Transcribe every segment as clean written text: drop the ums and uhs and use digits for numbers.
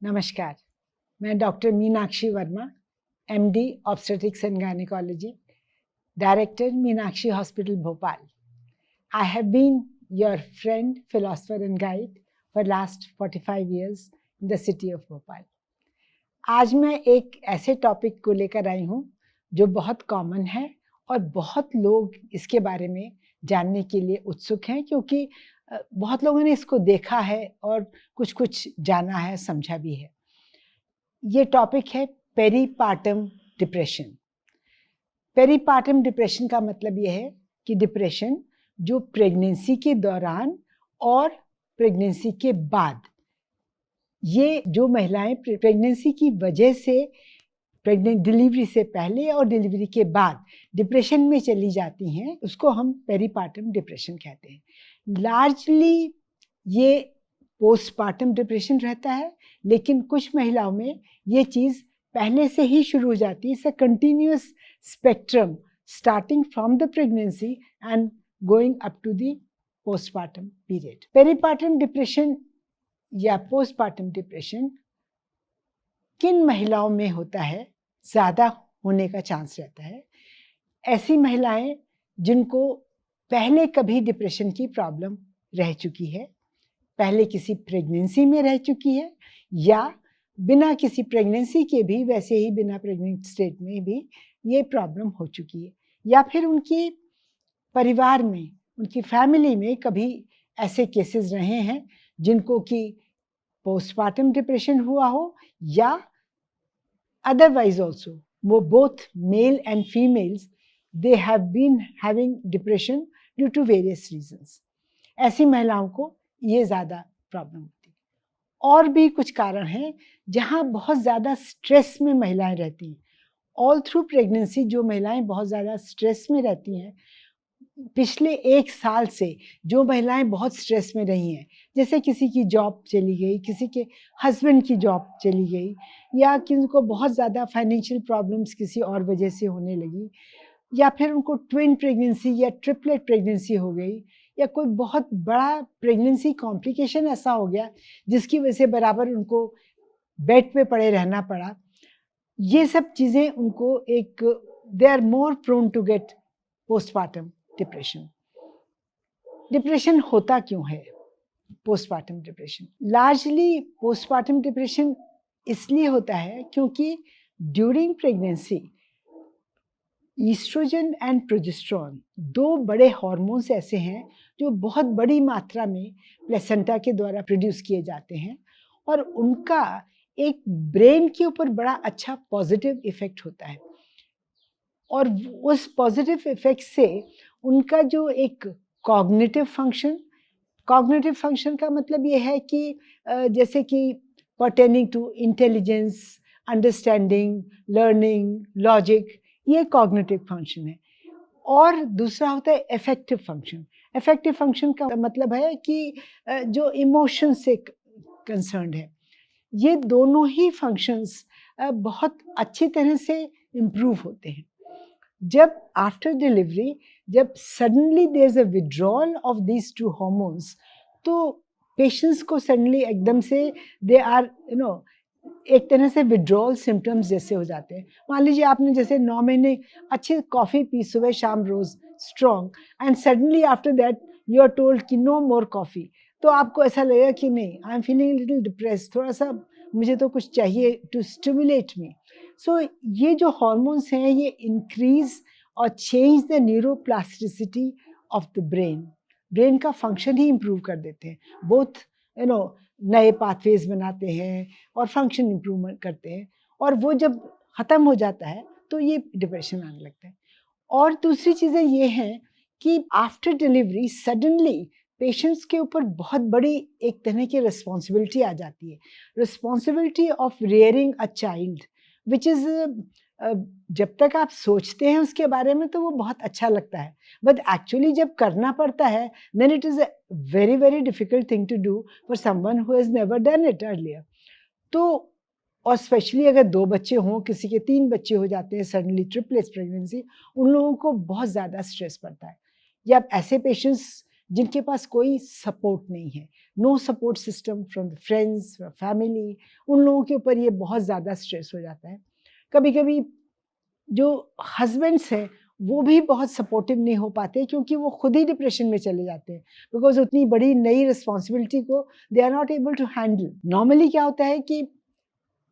नमस्कार, मैं doctor Meenakshi Verma, MD obstetrics and gynaecology, director Meenakshi hospital Bhopal. I have been your friend, philosopher and guide for last 45 years in the city of Bhopal. आज मैं एक ऐसे topic को लेकर आई हूँ जो बहुत कॉमन है और बहुत लोग इसके बारे में जानने के लिए उत्सुक हैं, क्योंकि बहुत लोगों ने इसको देखा है और कुछ जाना है, समझा भी है. ये टॉपिक है पेरीपार्टम डिप्रेशन. पेरीपार्टम डिप्रेशन का मतलब ये है कि डिप्रेशन जो प्रेगनेंसी के दौरान और प्रेगनेंसी के बाद, ये जो महिलाएं प्रेगनेंसी की वजह से डिलीवरी से पहले और डिलीवरी के बाद डिप्रेशन में चली जाती हैं, उसको हम पेरीपार्टम डिप्रेशन कहते हैं. लार्जली ये पोस्टपार्टम डिप्रेशन रहता है, लेकिन कुछ महिलाओं में ये चीज़ पहले से ही शुरू हो जाती है. It's a continuous spectrum starting from the pregnancy and going up to the postpartum period. Peripartum depression या पोस्टपार्टम डिप्रेशन किन महिलाओं में होता है, ज़्यादा होने का चांस रहता है? ऐसी महिलाएं जिनको पहले कभी डिप्रेशन की प्रॉब्लम रह चुकी है, पहले किसी प्रेगनेंसी में रह चुकी है, या बिना किसी प्रेगनेंसी के भी, वैसे ही बिना प्रेग्नेंट स्टेट में भी ये प्रॉब्लम हो चुकी है, या फिर उनके परिवार में, उनकी फैमिली में कभी ऐसे केसेस रहे हैं जिनको कि पोस्टपार्टम डिप्रेशन हुआ हो, या otherwise also, both male and females, they have been having depression due to various reasons. ऐसी महिलाओं को ये ज़्यादा प्रॉब्लम होती है. और भी कुछ कारण हैं जहाँ बहुत ज़्यादा स्ट्रेस में महिलाएं रहती हैं. ऑल थ्रू प्रेगनेंसी जो महिलाएं बहुत ज़्यादा स्ट्रेस में रहती हैं, पिछले 1 साल से जो महिलाएं बहुत स्ट्रेस में रही हैं, जैसे किसी की जॉब चली गई, किसी के हस्बैंड की जॉब चली गई, या किसी को बहुत ज़्यादा फाइनेंशियल प्रॉब्लम्स किसी और वजह से होने लगी, या फिर उनको ट्विन प्रेगनेंसी या ट्रिपलेट प्रेगनेंसी हो गई, या कोई बहुत बड़ा प्रेगनेंसी कॉम्प्लिकेशन ऐसा हो गया जिसकी वजह से बराबर उनको बेड पे पड़े रहना पड़ा. ये सब चीज़ें उनको एक, they are more prone to get postpartum depression. Depression होता क्यों है postpartum depression? Largely postpartum depression इसलिए होता है क्योंकि during pregnancy oestrogen and progesterone, 2 बड़े हार्मोन्स ऐसे हैं जो बहुत बड़ी मात्रा में प्लेसेंटा के द्वारा प्रोड्यूस किए जाते हैं, और उनका एक ब्रेन के ऊपर बड़ा अच्छा पॉजिटिव इफेक्ट होता है. और उस पॉजिटिव इफेक्ट से उनका जो एक कॉग्निटिव फंक्शन का मतलब ये है कि जैसे कि pertaining to intelligence, understanding, learning, logic, ये कॉग्निटिव फंक्शन है. और दूसरा होता है इफेक्टिव फंक्शन. इफेक्टिव फंक्शन का मतलब है कि जो इमोशन से कंसर्न्ड है. ये दोनों ही फंक्शंस बहुत अच्छी तरह से इम्प्रूव होते हैं जब आफ्टर डिलीवरी, जब suddenly there is a withdrawal of these 2 hormones, तो पेशेंट्स को सडनली एकदम से दे आर एक तरह से विड्रॉल सिम्टम्स जैसे हो जाते हैं. मान लीजिए आपने जैसे 9 महीने अच्छी कॉफ़ी पी सुबह शाम रोज़ strong, and suddenly after that you are told कि नो मोर कॉफ़ी, तो आपको ऐसा लगेगा कि नहीं, I am feeling little depressed, थोड़ा सा मुझे तो कुछ चाहिए टू स्टिमुलेट मी. सो ये जो हार्मोन्स हैं ये इंक्रीज और change the neuroplasticity of the brain का फंक्शन ही इम्प्रूव कर देते हैं. बोथ नए पाथवेज बनाते हैं और फंक्शन इम्प्रूवमेंट करते हैं, और वो जब ख़त्म हो जाता है तो ये डिप्रेशन आने लगता है. और दूसरी चीज़ें ये हैं कि आफ्टर डिलीवरी सडनली पेशेंट्स के ऊपर बहुत बड़ी एक तरह की रिस्पॉन्सिबिलिटी आ जाती है. Responsibility of rearing a child which is, जब तक आप सोचते हैं उसके बारे में तो वो बहुत अच्छा लगता है, बट एक्चुअली जब करना पड़ता है then it is a very very difficult thing to do for someone who has never done it earlier. तो और स्पेशली अगर 2 बच्चे हों, किसी के 3 बच्चे हो जाते हैं सडनली, ट्रिपलेट प्रेगनेंसी, उन लोगों को बहुत ज़्यादा स्ट्रेस पड़ता है. या ऐसे पेशेंट्स जिनके पास कोई सपोर्ट नहीं है, no support system from the friends, family, उन लोगों के ऊपर ये बहुत ज़्यादा स्ट्रेस हो जाता है। कभी कभी जो हस्बैंड्स हैं वो भी बहुत सपोर्टिव नहीं हो पाते क्योंकि वो खुद ही डिप्रेशन में चले जाते हैं, बिकॉज उतनी बड़ी नई रिस्पॉन्सिबिलिटी को they are not able to handle. Normally क्या होता है कि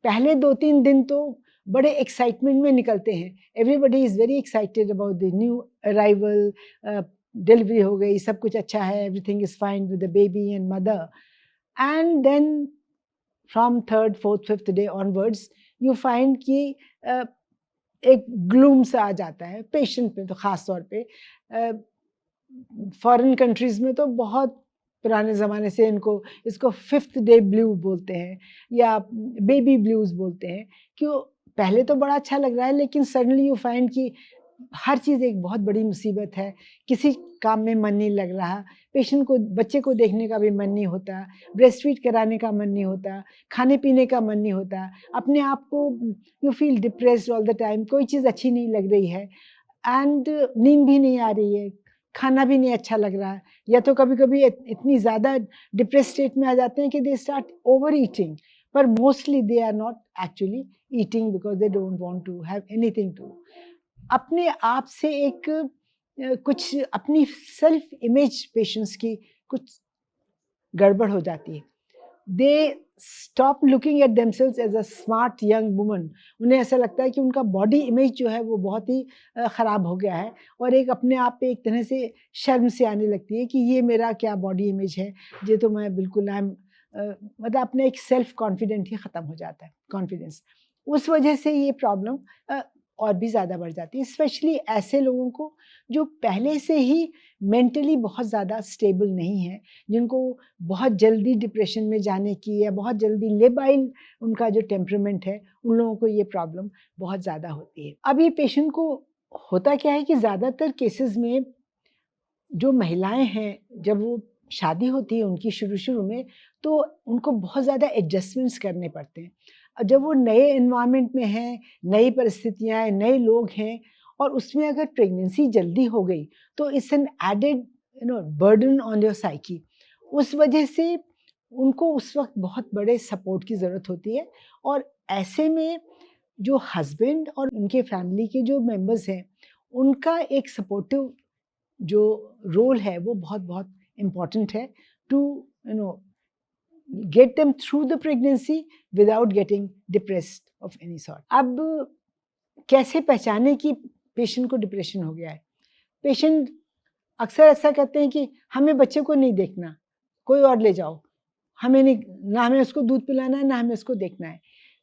पहले 2-3 दिन तो बड़े एक्साइटमेंट में निकलते हैं, everybody is very excited about the new arrival, delivery हो गई, सब कुछ अच्छा है, everything is fine with the baby and mother, and then from third fourth fifth day onwards you find कि एक ग्लूम सा आ जाता है पेशेंट पे, तो ख़ास तौर पे फॉरेन कंट्रीज़ में तो बहुत पुराने ज़माने से इसको फिफ्थ डे ब्लू बोलते हैं या बेबी ब्लूज़ बोलते हैं। क्यों? पहले तो बड़ा अच्छा लग रहा है लेकिन सडनली यू फाइंड कि हर चीज़ एक बहुत बड़ी मुसीबत है, किसी काम में मन नहीं लग रहा, पेशेंट को, बच्चे को देखने का भी मन नहीं होता, ब्रेस्ट फीड कराने का मन नहीं होता, खाने पीने का मन नहीं होता, अपने आप को you feel depressed all the time, कोई चीज़ अच्छी नहीं लग रही है, एंड नींद भी नहीं आ रही है, खाना भी नहीं अच्छा लग रहा है, या तो कभी-कभी इतनी ज़्यादा डिप्रेस्ड स्टेट में आ जाते हैं कि दे स्टार्ट ओवर ईटिंग, पर mostly they are not actually eating because they don't want to have anything to. अपने आप से एक कुछ अपनी सेल्फ इमेज पेशेंट्स की कुछ गड़बड़ हो जाती है। They stop looking at themselves as a smart young woman. उन्हें ऐसा लगता है कि उनका बॉडी इमेज जो है वो बहुत ही ख़राब हो गया है, और एक अपने आप पे एक तरह से शर्म से आने लगती है कि ये मेरा क्या बॉडी इमेज है, ये तो मैं बिल्कुल मतलब अपना एक सेल्फ कॉन्फिडेंट ही ख़त्म हो जाता है, कॉन्फिडेंस। उस वजह से ये प्रॉब्लम और भी ज़्यादा बढ़ जाती है, स्पेशली ऐसे लोगों को जो पहले से ही मेंटली बहुत ज़्यादा स्टेबल नहीं है, जिनको बहुत जल्दी डिप्रेशन में जाने की या बहुत जल्दी लेबाइल उनका जो टेम्परामेंट है, उन लोगों को ये प्रॉब्लम बहुत ज़्यादा होती है। अब ये पेशेंट को होता क्या है कि ज़्यादातर केसेस में जो महिलाएं हैं, जब वो शादी होती है उनकी शुरू-शुरू में, तो उनको बहुत ज़्यादा एडजस्टमेंट्स करने पड़ते हैं। जब वो नए एनवायरनमेंट में हैं, नई परिस्थितियाँ हैं, नए लोग हैं, और उसमें अगर प्रेगनेंसी जल्दी हो गई, तो it's an added burden on your psyche. उस वजह से उनको उस वक़्त बहुत बड़े सपोर्ट की ज़रूरत होती है, और ऐसे में जो हस्बैंड और उनके फैमिली के जो मेंबर्स हैं, उनका एक सपोर्टिव जो रोल है वो बहुत-बहुत इम्पोर्टेंट है to get them through the pregnancy without getting depressed of any sort. अब कैसे पहचाने कि पेशेंट को डिप्रेशन हो गया है? पेशेंट अक्सर ऐसा कहते हैं कि हमें बच्चे को नहीं देखना, कोई और ले जाओ, हमें नहीं, ना हमें उसको दूध पिलाना है, ना हमें उसको देखना है।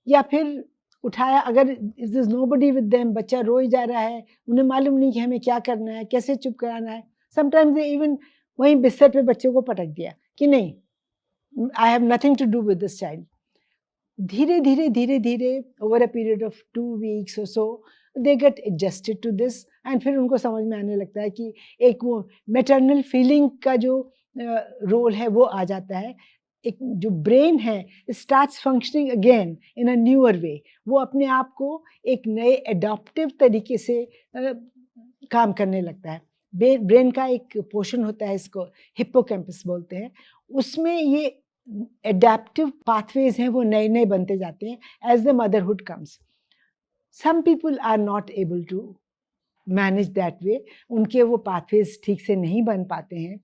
या फिर उठाया, अगर इज नोबडी विद देम, बच्चा रो ही जा रहा है, उन्हें मालूम नहीं कि हमें क्या करना है, कैसे चुप कराना है। समटाइम्स दे इवन वहीं बिस्तर पे बच्चे को पटक दिया कि नहीं, I have nothing to do with this child. धीरे धीरे धीरे धीरे over a period of 2 weeks or so they get adjusted to this, and फिर उनको समझ में आने लगता है कि एक वो maternal feeling का जो रोल है वो आ जाता है। एक जो ब्रेन है starts functioning again in a newer way, वो अपने आप को एक नए एडॉप्टिव तरीके से काम करने लगता है। ब्रेन का एक पोर्शन होता है, इसको हिप्पोकैम्पस बोलते हैं, उसमें ये एडेप्टिव पाथवेज हैं वो नए नए बनते जाते हैं as the motherhood comes. Some people are not able to manage that way, उनके वो पाथवेज ठीक से नहीं बन पाते हैं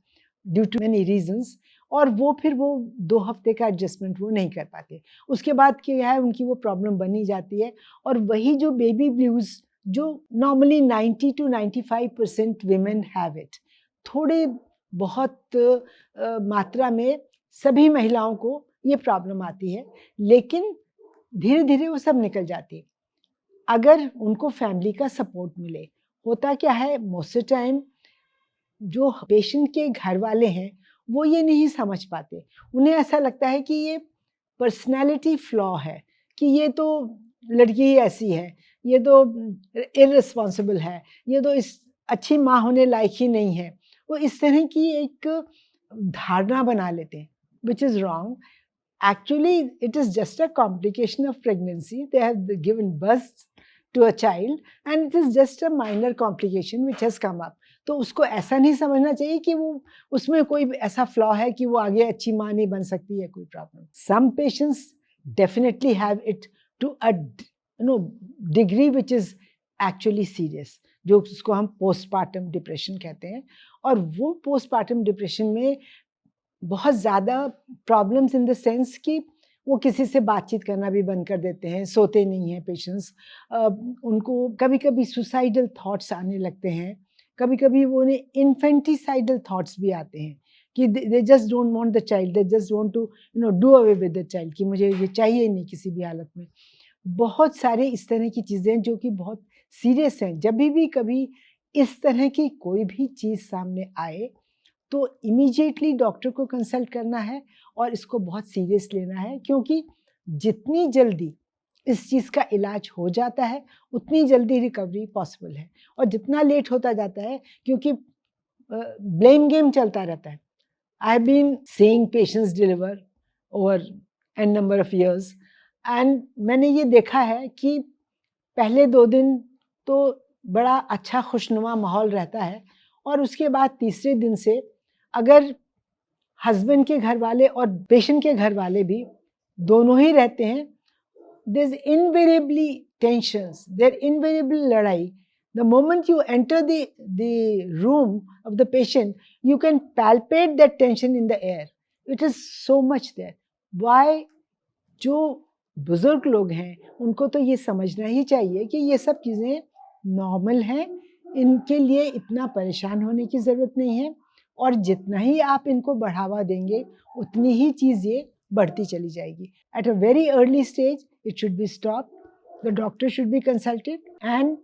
ड्यू टू मैनी रीजंस, और वो फिर वो 2 हफ्ते का एडजस्टमेंट वो नहीं कर पाते। उसके बाद क्या है, उनकी वो प्रॉब्लम बनी जाती है, और वही जो बेबी ब्लूज जो normally 90 to 95% women have it, थोड़े बहुत मात्रा में सभी महिलाओं को ये प्रॉब्लम आती है, लेकिन धीरे धीरे वो सब निकल जाती है अगर उनको फैमिली का सपोर्ट मिले। होता क्या है, मोस्ट टाइम जो पेशेंट के घर वाले हैं वो ये नहीं समझ पाते, उन्हें ऐसा लगता है कि ये पर्सनैलिटी फ्लॉ है, कि ये तो लड़की ही ऐसी है, ये तो इररिस्पॉन्सिबल है, ये तो इस अच्छी माँ होने लायक ही नहीं है। वो इस तरह की एक धारणा बना लेते हैं, which is wrong. Actually, it is just a complication of pregnancy. They have given birth to a child and it is just a minor complication which has come up. तो उसको ऐसा नहीं समझना चाहिए कि वो उसमें कोई ऐसा फ्लॉ है कि वो आगे अच्छी माँ नहीं बन सकती है, कोई problem. Some patients definitely have it to a degree which is actually serious, जो उसको हम postpartum depression कहते हैं. और वो postpartum depression में बहुत ज़्यादा प्रॉब्लम्स इन द सेंस कि वो किसी से बातचीत करना भी बंद कर देते हैं, सोते नहीं हैं पेशेंट्स, उनको कभी-कभी सुसाइडल थॉट्स आने लगते हैं, कभी-कभी वो उन्हें इन्फेंटिसाइडल थॉट्स भी आते हैं कि they just don't want the child, they just want to do away with the child, कि मुझे ये चाहिए ही नहीं किसी भी हालत में. बहुत सारे इस तरह की चीज़ें जो कि बहुत सीरियस हैं. जब भी कभी इस तरह की कोई भी चीज़ सामने आए तो इमीडिएटली डॉक्टर को कंसल्ट करना है और इसको बहुत सीरियस लेना है, क्योंकि जितनी जल्दी इस चीज़ का इलाज हो जाता है उतनी जल्दी रिकवरी पॉसिबल है. और जितना लेट होता जाता है, क्योंकि ब्लेम गेम चलता रहता है. I have been seeing patients deliver over an number of years and मैंने ये देखा है कि पहले 2 दिन तो बड़ा अच्छा खुशनुमा माहौल रहता है और उसके बाद तीसरे दिन से अगर हस्बैंड के घर वाले और पेशेंट के घर वाले भी दोनों ही रहते हैं, there is invariably tensions, there invariable लड़ाई. The moment you enter the room of the patient, you can palpate that tension in the air. It is so much there. Why? जो बुजुर्ग लोग हैं उनको तो ये समझना ही चाहिए कि ये सब चीज़ें नॉर्मल हैं, इनके लिए इतना परेशान होने की ज़रूरत नहीं है. और जितना ही आप इनको बढ़ावा देंगे उतनी ही चीज़ ये बढ़ती चली जाएगी. At a very early stage it should be stop, the doctor should be consulted and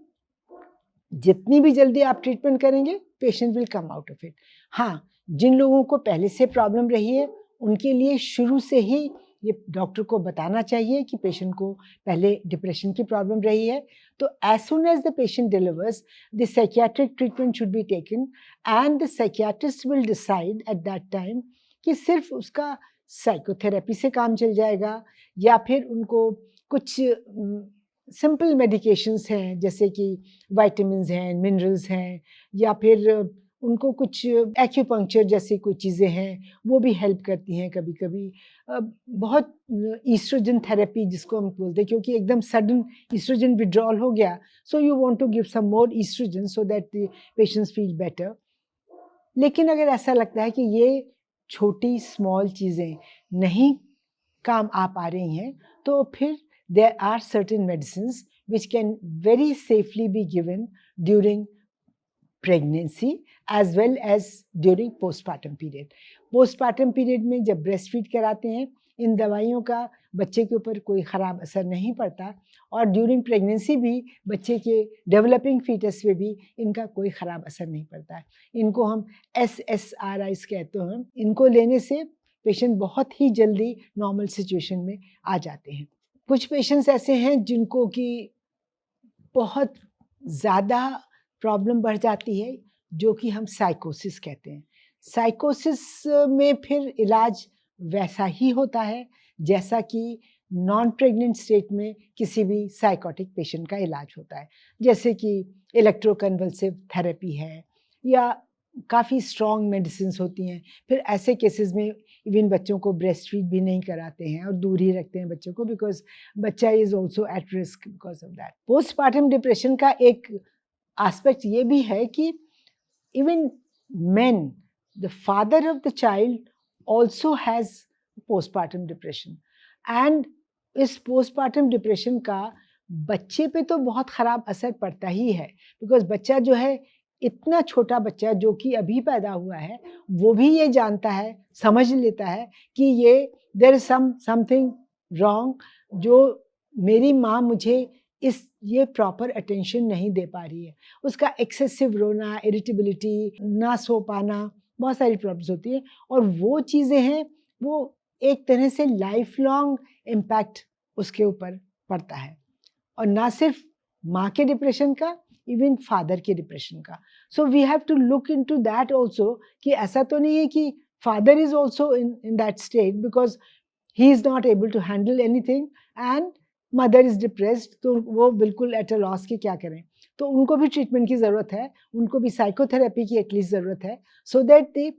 जितनी भी जल्दी आप ट्रीटमेंट करेंगे patient will come out of it. हाँ, जिन लोगों को पहले से प्रॉब्लम रही है उनके लिए शुरू से ही ये डॉक्टर को बताना चाहिए कि पेशेंट को पहले डिप्रेशन की प्रॉब्लम रही है. तो as soon as the patient delivers the psychiatric treatment should be taken and the psychiatrist will decide at that time कि सिर्फ उसका साइकोथेरेपी से काम चल जाएगा या फिर उनको कुछ सिंपल मेडिकेशंस हैं जैसे कि विटामिन्स हैं, मिनरल्स हैं, या फिर उनको कुछ एक्यूपंक्चर जैसी कोई चीज़ें हैं वो भी हेल्प करती हैं कभी कभी. बहुत ईस्ट्रोजन थेरेपी जिसको हम बोलते हैं, क्योंकि एकदम सडन ईस्ट्रोजन विड्रॉल हो गया, so you want to give some more oestrogen so that the patients feel better. लेकिन अगर ऐसा लगता है कि ये छोटी स्मॉल चीज़ें नहीं काम आ पा रही हैं तो फिर there are certain medicines which can very safely be given during pregnancy as well as during postpartum period. Postpartum period में जब breast feed कराते हैं इन दवाइयों का बच्चे के ऊपर कोई ख़राब असर नहीं पड़ता और ड्यूरिंग प्रेगनेंसी भी बच्चे के डेवलपिंग फीटस पे भी इनका कोई ख़राब असर नहीं पड़ता है. इनको हम SSRIs कहते हैं. इनको लेने से पेशेंट बहुत ही जल्दी नॉर्मल सिचुएशन में आ जाते हैं. कुछ पेशेंट्स ऐसे हैं जिनको कि बहुत ज़्यादा प्रॉब्लम बढ़ जाती है जो कि हम साइकोसिस कहते हैं. साइकोसिस में फिर इलाज वैसा ही होता है जैसा कि नॉन प्रेग्नेंट स्टेट में किसी भी साइकोटिक पेशेंट का इलाज होता है, जैसे कि इलेक्ट्रोकन्वल्सिव थेरेपी है या काफ़ी स्ट्रॉन्ग मेडिसिन्स होती हैं. फिर ऐसे केसेस में इवन बच्चों को ब्रेस्ट फीड भी नहीं कराते हैं और दूर ही रखते हैं बच्चों को, बिकॉज बच्चा is also at risk because of that. Postpartum depression का एक एस्पेक्ट ये भी है कि even main, the father of the child also has postpartum depression. And इस पोस्टपार्टम डिप्रेशन का बच्चे पे तो बहुत ख़राब असर पड़ता ही है, बिकॉज बच्चा जो है, इतना छोटा बच्चा जो कि अभी पैदा हुआ है, वो भी ये जानता है, समझ लेता है कि ये देयर इज समथिंग रॉन्ग, जो मेरी माँ मुझे ये प्रॉपर अटेंशन नहीं दे पा रही है. उसका एक्सेसिव रोना, इरिटेबिलिटी, ना सो पाना, बहुत सारी प्रॉब्लम्स होती है और वो चीज़ें हैं, वो एक तरह से लाइफ लॉन्ग इम्पैक्ट उसके ऊपर पड़ता है. और ना सिर्फ माँ के डिप्रेशन का, इवन फादर के डिप्रेशन का. So we have to look into that also कि ऐसा तो नहीं है कि father is also in that state because he is not able to handle anything and mother is depressed, तो वो बिल्कुल एट अ लॉस कि क्या करें। तो उनको भी ट्रीटमेंट की ज़रूरत है, उनको भी साइकोथेरेपी की एटलीस्ट ज़रूरत है, सो that the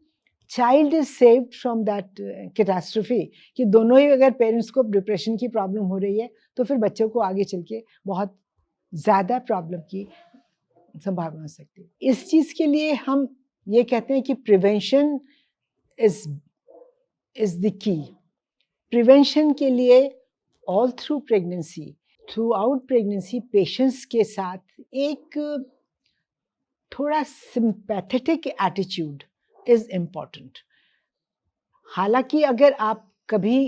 child is saved from that catastrophe, कि दोनों ही अगर पेरेंट्स को डिप्रेशन की प्रॉब्लम हो रही है, तो फिर बच्चों को आगे चल के बहुत ज़्यादा प्रॉब्लम की संभावना हो सकती है। इस चीज़ के लिए हम ये कहते हैं कि prevention is the key. Prevention के लिए all through pregnancy, through out pregnancy patients के साथ एक थोड़ा सिंपैथेटिक एटीट्यूड इज़ इम्पॉर्टेंट। हालांकि अगर आप कभी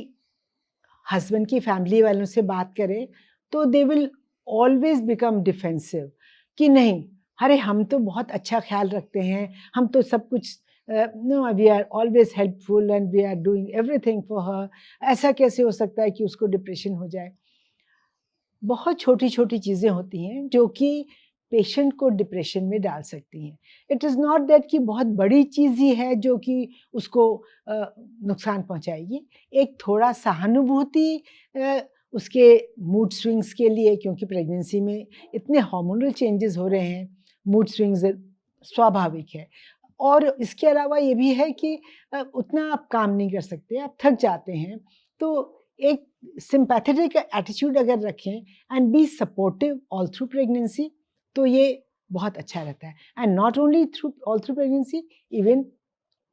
हस्बैंड की फैमिली वालों से बात करें, तो they will always become defensive कि नहीं, अरे हम तो बहुत अच्छा ख्याल रखते हैं, हम तो सब कुछ no we are always helpful and we are doing everything for her. ऐसा कैसे हो सकता है कि उसको डिप्रेशन हो जाए। बहुत छोटी छोटी चीज़ें होती हैं जो कि पेशेंट को डिप्रेशन में डाल सकती हैं। इट इज़ नॉट दैट कि बहुत बड़ी चीज़ ही है जो कि उसको नुकसान पहुंचाएगी। एक थोड़ा सहानुभूति उसके मूड स्विंग्स के लिए, क्योंकि प्रेगनेंसी में इतने हार्मोनल चेंजेस हो रहे हैं, मूड स्विंग्स स्वाभाविक है। और इसके अलावा ये भी है कि उतना आप काम नहीं कर सकते, आप थक जाते हैं। तो एक सिंपैथेटिक एटीट्यूड अगर रखें and be supportive all through pregnancy, तो ये बहुत अच्छा रहता है। And not only through all through pregnancy, even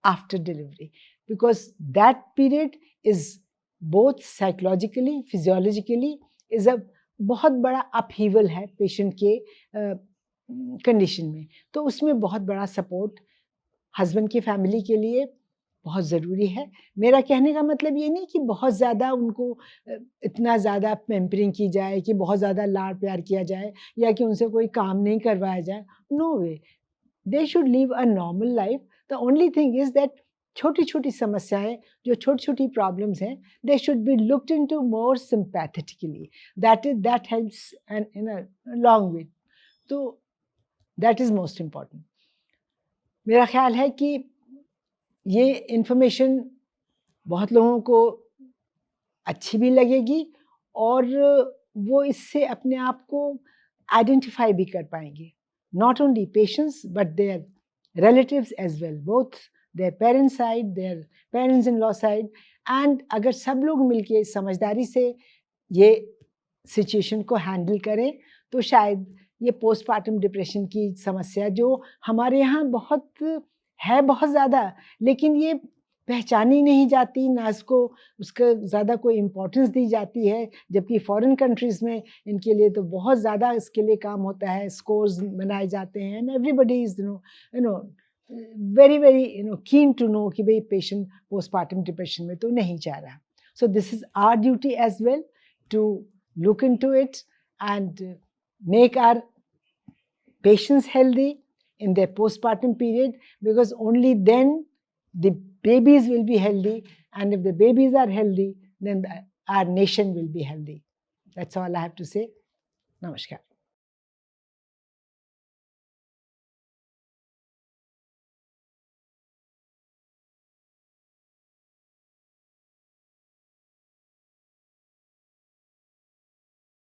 after delivery, because that period is both psychologically physiologically is a बहुत बड़ा अपहीवल है पेशेंट के कंडीशन में। तो उसमें बहुत बड़ा सपोर्ट हस्बैंड की फैमिली के लिए बहुत ज़रूरी है। मेरा कहने का मतलब ये नहीं कि बहुत ज़्यादा उनको इतना ज़्यादा पैम्परिंग की जाए, कि बहुत ज़्यादा लाड प्यार किया जाए, या कि उनसे कोई काम नहीं करवाया जाए। No way, they should live a normal life. The only thing is that छोटी-छोटी समस्याएँ, जो छोटी-छोटी प्रॉब्लम्स हैं, they should be looked into more sympathetically. That helps and in a long way. तो दैट इज़ मोस्ट इम्पोर्टेंट। मेरा ख्याल है कि ये इन्फॉर्मेशन बहुत लोगों को अच्छी भी लगेगी, और वो इससे अपने आप को आइडेंटिफाई भी कर पाएंगे। Not only patients but their relatives as well, both their parents side, their parents in law side. And अगर सब लोग मिलके समझदारी से ये सिचुएशन को हैंडल करें, तो शायद ये पोस्टपार्टम डिप्रेशन की समस्या, जो हमारे यहाँ बहुत है, बहुत ज़्यादा, लेकिन ये पहचानी नहीं जाती, ना इसको उसका ज़्यादा कोई इम्पोर्टेंस दी जाती है, जबकि फॉरेन कंट्रीज़ में इनके लिए तो बहुत ज़्यादा इसके लिए काम होता है, स्कोर्स बनाए जाते हैं, and everybody is you know very very keen to know कि भाई पेशेंट पोस्टपार्टम डिप्रेशन में तो नहीं जा रहा। So this is our duty as well to look into it and make our patients healthy in their postpartum period, because only then the babies will be healthy, and if the babies are healthy, then our nation will be healthy. That's all I have to say. Namaskar.